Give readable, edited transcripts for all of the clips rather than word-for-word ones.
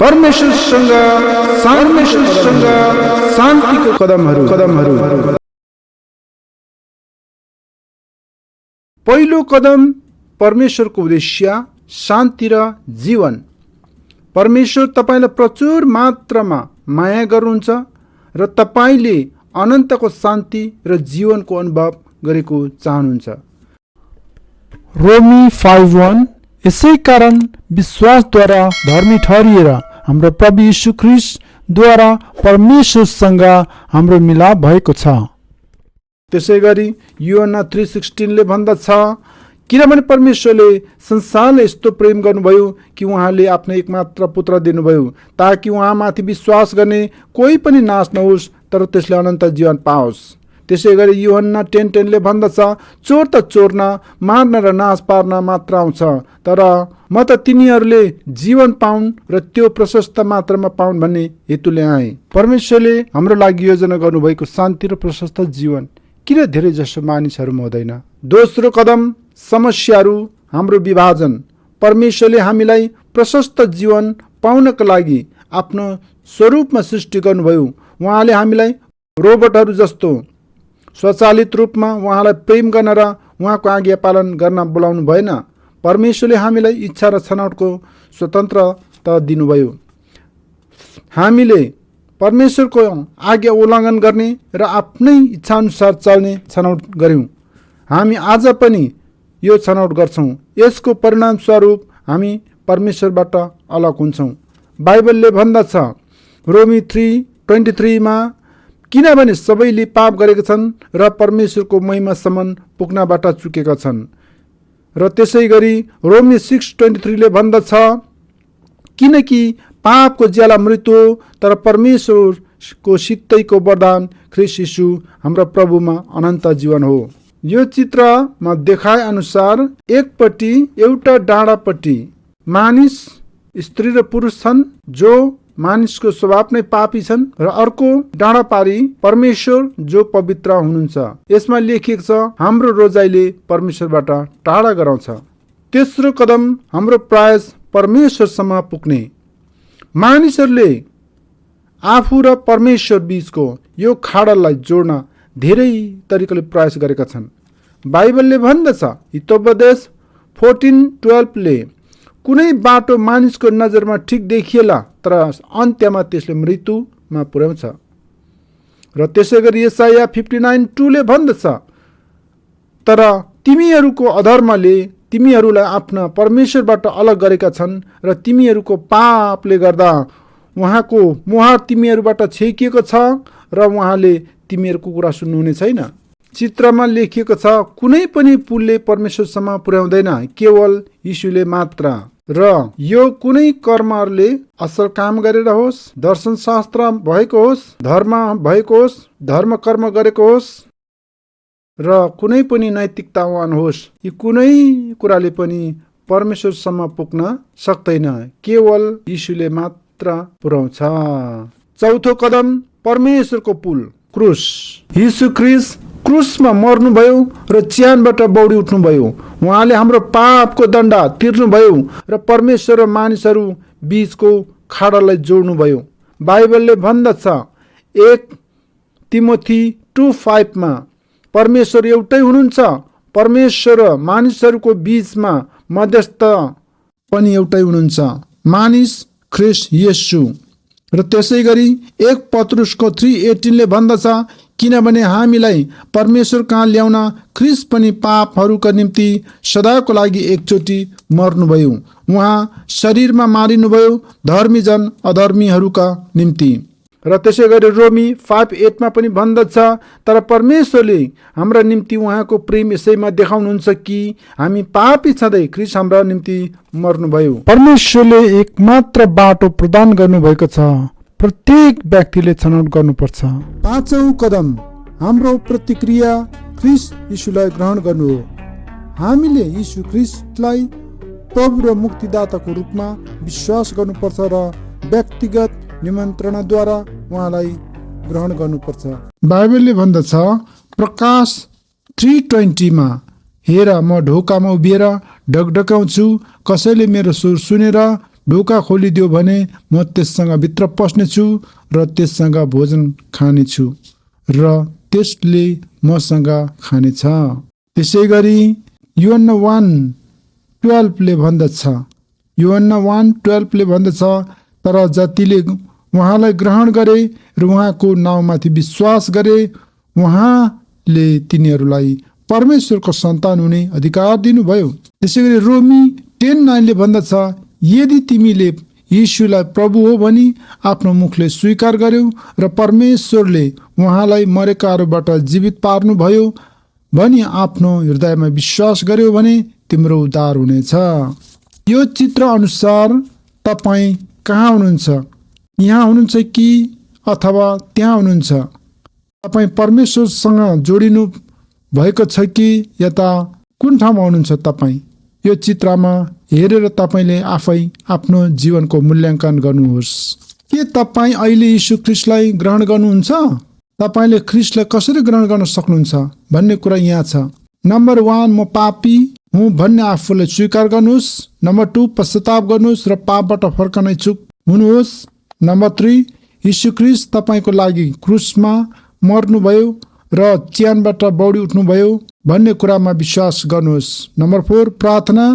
परमेश्वरसँग शान्तिको कदमहरू। पहिलो कदम परमेश्वरको उद्देश्य शान्ति र जीवन। परमेश्वर तपाईलाई प्रचुर मात्रामा माया गर्नुहुन्छ र तपाईले अनन्तको शान्ति र जीवनको अनुभव गरेको चाहनुहुन्छ। रोमी 5:1 यसै कारण विश्वासद्वारा धर्मी ठहरिएर हाम्रो प्रभु यीशु ख्रीष्टद्वारा परमेश्वरसँग हाम्रो मिलाप भएको छ। त्यसैगरी यूहन्ना 3:16 भन्दछ, किनभने परमेश्वरले संसारले यस्तो प्रेम गर्नुभयो कि उहाँले आफ्नो एकमात्र पुत्र दिनुभयो ताकि उहाँमाथि विश्वास गर्ने कोही पनि नाश नहोस् तर त्यसले अनन्त जीवन पाओस्। त्यसैगरी यूहन्ना 10:10 भन्दछ, चोर त चोर्न, मार्न र नाश पार्न मात्र आउँछ, तर म त तिनीहरूले जीवन पाउन् र त्यो प्रशस्त मात्रामा पाउन् भन्ने हेतुले आए। परमेश्वरले हाम्रो लागि योजना गर्नुभएको शान्ति र प्रशस्त जीवन किन धेरै जसो मानिसहरूमा हुँदैन? दोस्रो कदम समस्याहरू हाम्रो विभाजन। परमेश्वरले हामीलाई प्रशस्त जीवन पाउनका लागि आफ्नो स्वरूपमा सृष्टि गर्नुभयो। उहाँले हामीलाई रोबोटहरू जस्तो स्वचालित रूपमा उहाँलाई प्रेम गर्न र उहाँको आज्ञा पालन गर्न बोलाउनु भएन। परमेश्वरले हामीलाई इच्छा र छनौटको स्वतन्त्रता दिनुभयो। हामीले परमेश्वरको आज्ञा उल्लङ्घन गर्ने र आफ्नै इच्छाअनुसार चल्ने छनौट गर्यौं। हामी आज पनि यो छनौट गर्छौं। यसको परिणामस्वरूप हामी परमेश्वरबाट अलग हुन्छौं। बाइबलले भन्दछ रोमी 3:23 किनभने सबैले पाप गरेका छन् र परमेश्वरको महिमासम्म पुग्नबाट चुकेका छन्। र त्यसैगरी रोमी 6:23 भन्दछ, किनकि पापको ज्याला मृत्यु हो तर परमेश्वरको सित्तैको वरदान ख्रीष्ट यीशु हाम्रो प्रभुमा अनन्त जीवन हो। यो चित्रमा देखाए अनुसार एकपट्टि एउटा डाँडापट्टि मानिस स्त्री र पुरुष छन् जो मानिसको स्वभाव नै पापी छन् र अर्को डाँडा पारी परमेश्वर जो पवित्र हुनुहुन्छ। यसमा लेखिएको छ हाम्रो रोजाइले परमेश्वरबाट टाढा गराउँछ। तेस्रो कदम हाम्रो प्रयास परमेश्वरसम्म पुग्ने। मानिसहरूले आफू र परमेश्वर बीचको यो खाडललाई जोड्न धेरै तरिकाले प्रयास गरेका छन्। बाइबलले भन्दछ हितोपदेश 14:12 कुनै बाटो मानिसको नजरमा ठिक देखिएला तर अन्त्यमा त्यसले मृत्युमा पुर्याउँछ। र त्यसैगरी यशाया 59:2 भन्दछ, तर तिमीहरूको अधर्मले तिमीहरूलाई आफ्ना परमेश्वरबाट अलग गरेका छन् र तिमीहरूको पापले गर्दा उहाँको मुहार तिमीहरूबाट छेकिएको छ र उहाँले तिमीहरूको कुरा सुन्नुहुने छैन। चित्रमा लेखिएको छ कुनै पनि पुलले परमेश्वरसम्म पुर्याउँदैन, केवल यीशुले मात्र। र यो कुनै कर्महरूले असल काम गरेर होस्, दर्शन शास्त्र भएको होस्, धर्म भएको होस्, धर्म कर्म गरेको होस् र कुनै पनि नैतिकतावान होस्, यी कुनै कुराले पनि परमेश्वरसम्म पुग्न सक्दैन, केवल यीशुले मात्र पुर्याउँछ। चौथो कदम परमेश्वरको पुल क्रुस। यीशु ख्रीष्ट क्रुसमा मर्नुभयो र च्यानबाट बौडी उठ्नुभयो। उहाँले हाम्रो पापको दण्ड तिर्नुभयो र परमेश्वर र मानिसहरू बीचको खाडललाई जोड्नुभयो। बाइबलले भन्दछ 1 तिमोथी 2:5 परमेश्वर एउटै हुनुहुन्छ, परमेश्वर र मानिसहरूको बीचमा मध्यस्थ पनि एउटै हुनुहुन्छ, मानिस ख्रीष्ट येशू। र त्यसैगरी 1 पत्रुसको 3:18 भन्दछ, किनभने हामीलाई परमेश्वर कहाँ ल्याउन ख्रीष्ट पनि पापहरूका निम्ति सदाको लागि एकचोटि मर्नुभयो। उहाँ शरीरमा मारिनुभयो धर्मीजन अधर्मीहरूका निम्ति। र त्यसैगरी रोमी 5:8 पनि भन्दछ, तर परमेश्वरले हाम्रा निम्ति उहाँको प्रेम यसैमा देखाउनुहुन्छ कि हामी पापी छँदै ख्रीष्ट हाम्रा निम्ति मर्नुभयो। परमेश्वरले एकमात्र बाटो प्रदान गर्नुभएको छ, प्रत्येक व्यक्तिले छनौट गर्नुपर्छ। पाँचौं कदम हाम्रो प्रतिक्रिया ख्रीष्ट यीशुलाई ग्रहण गर्नु हो। हामीले यीशु ख्रीष्टलाई प्रभु र मुक्तिदाताको रूपमा विश्वास गर्नुपर्छ र व्यक्तिगत निमन्त्रणाद्वारा उहाँलाई ग्रहण गर्नुपर्छ। बाइबलले भन्दछ प्रकाश 3:20 हेर म ढोकामा उभिएर ढकढकाउँछु, कसैले मेरो स्वर सुनेर ढोका खोलिदियो भने म त्यससँग भित्र पस्नेछु र त्यससँग भोजन खानेछु र त्यसले मसँग खानेछ। त्यसै गरी यूहन्ना 1:12 भन्दछ, यूहन्ना 1:12 भन्दछ, तर जतिले उहाँलाई ग्रहण गरे र उहाँको नाउँमाथि विश्वास गरे उहाँले तिनीहरूलाई परमेश्वरको सन्तान हुने अधिकार दिनुभयो। त्यसै गरी रोमी 10:9 भन्दछ, यदि तिमीले यीशुलाई प्रभु हो भनी आफ्नो मुखले स्वीकार गर्यौ र परमेश्वरले उहाँलाई मरेकाहरूबाट जीवित पार्नुभयो भनी आफ्नो हृदयमा विश्वास गर्यौ भने तिम्रो उद्धार हुनेछ। यो चित्र अनुसार तपाईँ कहाँ हुनुहुन्छ? यहाँ हुनुहुन्छ कि अथवा त्यहाँ हुनुहुन्छ? तपाईँ परमेश्वरसँग जोडिनु भएको छ कि यता कुन ठाउँमा हुनुहुन्छ? तपाईँ यो चित्रमा हेरेर तपाईँले आफै आफ्नो जीवनको मूल्याङ्कन गर्नुहोस्। के तपाईँ अहिले यीशु ख्रीष्टलाई ग्रहण गर्नुहुन्छ? तपाईँले ख्रीष्टलाई कसरी ग्रहण गर्न सक्नुहुन्छ भन्ने कुरा यहाँ छ। नम्बर 1, म पापी हुँ भन्ने आफूलाई स्वीकार गर्नुहोस्। नम्बर 2, पश्चाताप गर्नुहोस् र पापबाट फर्कन इच्छुक हुनुहोस्। नम्बर 3, यीशु ख्रीष्ट तपाईँको लागि क्रुसमा मर्नुभयो र च्यानबाट बौडी उठ्नुभयो भन्ने कुरामा विश्वास गर्नुहोस्। नम्बर 4, प्रार्थना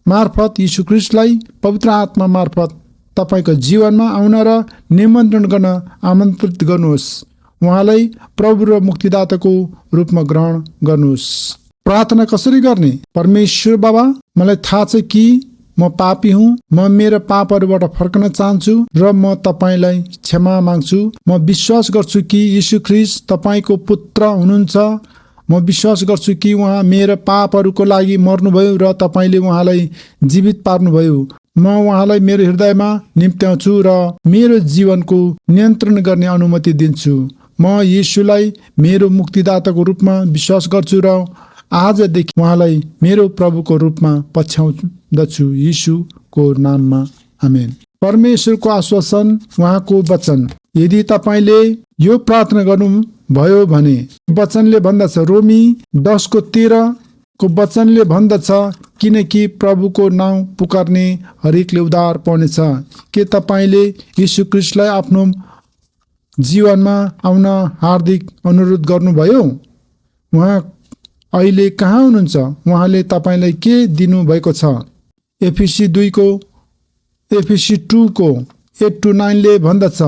मार्फत यीशु ख्रीष्टलाई पवित्र आत्मा मार्फत तपाईँको जीवनमा आउन र निमन्त्रण गर्न आमन्त्रित गर्नुहोस्। उहाँलाई प्रभु र मुक्तिदाताको रूपमा ग्रहण गर्नुहोस्। प्रार्थना कसरी गर्ने? परमेश्वर बाबा, मलाई थाहा छ कि म पापी हुँ, म मेरो पापहरूबाट फर्कन चाहन्छु र म तपाईँलाई क्षमा माग्छु। म विश्वास गर्छु कि यीशु ख्रीष्ट तपाईँको पुत्र हुनुहुन्छ। म विश्वास गर्छु कि उहाँ मेरो पापहरूको लागि मर्नुभयो र तपाईँले उहाँलाई जीवित पार्नुभयो। म उहाँलाई मेरो हृदयमा निम्त्याउँछु र मेरो जीवनको नियन्त्रण गर्ने अनुमति दिन्छु। म यीशुलाई मेरो मुक्तिदाताको रूपमा विश्वास गर्छु र आजदेखि उहाँलाई मेरो प्रभुको रूपमा पछ्याउँदछु। यीशुको नाममा आमेन। परमेश्वरको आश्वासन, उहाँको वचन। यदि तपाईँले यो प्रार्थना गर्नुभयो भने वचनले भन्दछ, रोमी 10:13 को वचनले भन्दछ, किनकि प्रभुको नाउँ पुकार्ने हरेकले उद्धार पाउनेछ। के तपाईँले यीशु ख्रीष्टलाई आफ्नो जीवनमा आउन हार्दिक अनुरोध गर्नुभयो? उहाँ अहिले कहाँ हुनुहुन्छ? उहाँले तपाईँलाई के दिनुभएको छ? एफिसी 2:8-9 भन्दछ,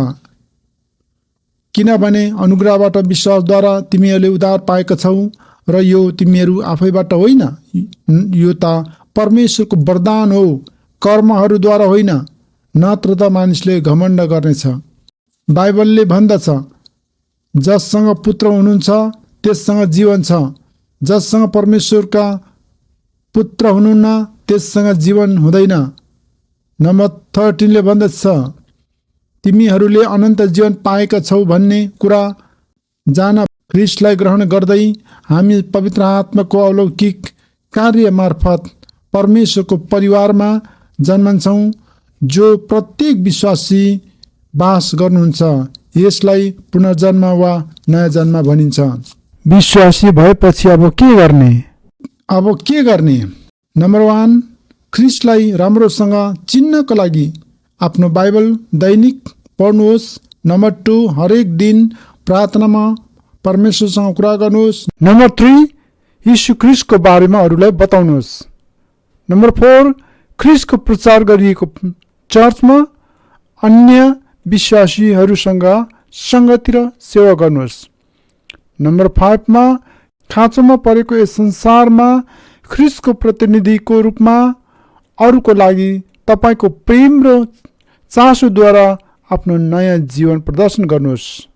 किनभने अनुग्रहबाट विश्वासद्वारा तिमीहरूले उद्धार पाएका छौ र यो तिमीहरू आफैबाट होइन, यो त परमेश्वरको वरदान हो, कर्महरूद्वारा होइन, नत्र त मानिसले घमण्ड गर्नेछ। बाइबलले भन्दछ, जससँग पुत्र हुनुहुन्छ त्यससँग जीवन छ, जससँग परमेश्वरका पुत्र हुनुहुन्न त्यससँग जीवन हुँदैन। नम्बर 13 भन्दछ, तिमीहरूले अनन्त जीवन पाएका छौ भन्ने कुरा जान ख्रीष्टलाई ग्रहण गर्दै हामी पवित्र आत्माको अलौकिक कार्य मार्फत परमेश्वरको परिवारमा जन्मन्छौँ, जो प्रत्येक विश्वासी बास गर्नुहुन्छ। यसलाई पुनर्जन्म वा नयाँ जन्म भनिन्छ। विश्वासी भएपछि अब के गर्ने? अब के गर्ने? नम्बर 1, ख्रीष्टलाई राम्रोसँग चिन्नको लागि आफ्नो बाइबल दैनिक पढ्नुहोस्। नम्बर 2, हरेक दिन प्रार्थनामा परमेश्वरसँग कुरा गर्नुहोस्। नम्बर 3, यीशु ख्रीष्टको बारेमा अरूलाई बताउनुहोस्। नम्बर 4, ख्रीष्टको प्रचार गरिएको चर्चमा अन्य विश्वासीहरूसँग सङ्गति र सेवा गर्नुहोस्। नम्बर 5 मा खाँचोमा परेको यस संसारमा ख्रीष्टको प्रतिनिधिको रूपमा अरूको लागि तपाईँको प्रेम र चासोद्वारा आफ्नो नयाँ जीवन प्रदर्शन गर्नुहोस्।